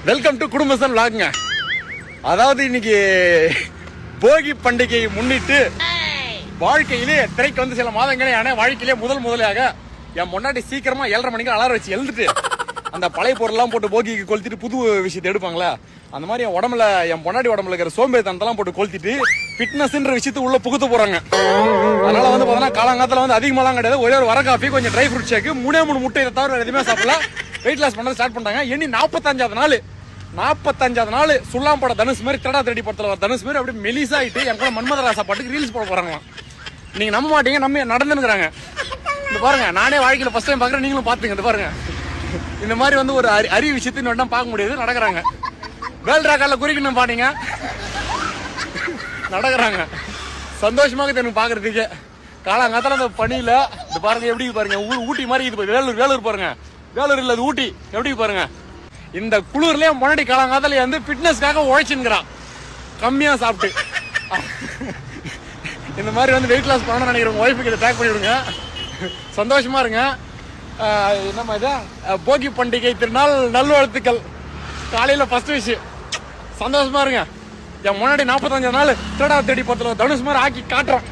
Welcome to Kudumbasthan vlogங்க. அதாவது இன்னைக்கு போகி பண்டிகையை முன்னிட்டு வாழ்க்கையிலே திரைக்கு வந்து சில மாதங்களே ஆன வாழ்க்கையிலே முதலாக என் முன்னாடி சீக்கிரமா 7:30 மணிக்கு அலாரம் வச்சு எழுந்துட்டு அந்த பழைய பொருள்லாம் போட்டு போகிக்கு கொளுத்திட்டு புது விஷயத்தை எடுப்பாங்களா அந்த மாதிரி என் பொன்னாடி உடம்புல இருக்கிற சோம்பேறித்தனத்தெல்லாம் போட்டு கொளுத்திட்டு ஃபிட்னஸ்ன்ற விஷயத்தை உள்ள புகுத்த போறாங்க. அதனால வந்து பார்த்தீங்கன்னா காலங்காலத்தில் வந்து அதிகமாலாம் கிடையாது. ஒரே ஒரு வர காஃபி கொஞ்சம் ட்ரை ஃப்ரூட் ஷேக் 3 முட்டை இதை தவிர எதுவுமே சாப்பிடல. வெயிட் லாஸ் பண்ண ஸ்டார்ட் பண்ணிட்டாங்க. எண்ணி 45வது நாள் சுள்ளாம்பட தனுஷ் மாதிரி திரடா திருடி படத்துல வர தனுஷ் மாதிரி அப்படியே மெலிசாயிட்டு என் கூட மன்மதராசா பாட்டுக்கு ரீல்ஸ் போட போறாங்களாம். நீங்க நம்ப மாட்டீங்க, நம்ம நடந்துருக்காங்க. இந்த பாருங்க, நானே வாழ்க்கையில ஃபர்ஸ்ட் டைம் பாக்குறேன், நீங்களும் பாத்துங்க. இந்த பாருங்க, இந்த மாதிரி வந்து ஒரு அரிய விஷயத்தை இன்னும் பார்க்க முடியாது. நடக்கிறாங்க வேல்ட் ராக்கால குறிக்கணும் பாட்டீங்க, நடக்கிறாங்க. சந்தோஷமாக எனக்கு பாக்குறதுக்கு. காலங்காத்தால அந்த பனியில இது பாருங்க எப்படி பாருங்க, ஊட்டி மாதிரி இது. வேலூர் பாருங்க, வேலூர் இல்ல ஊட்டி எப்படி பாருங்க. இந்த குளிர்லயே முன்னாடி காலங்காத்தால வந்து ஃபிட்னஸ்க்காக உழைச்சுங்கிறான் கம்மியா சாப்பிட்டு. இந்த மாதிரி வந்து வெயிட் லாஸ் பண்ணணும்னு நினைக்கிறவங்க ஒய்ஃபுக்கு இதை பேக் பண்ணி விடுங்க. சந்தோஷமா இருங்க. என்னம்மா இது, போகி பண்டிகை திருநாள் நல்வாழ்த்துக்கள். காலையில ஃபர்ஸ்ட் விஷயம் சந்தோஷமா இருங்க. என் முன்னாடி 45 நாள் திருடா தேடி பத்துல தனுஷ் மாதிரி ஆக்கி காட்டுறோம்.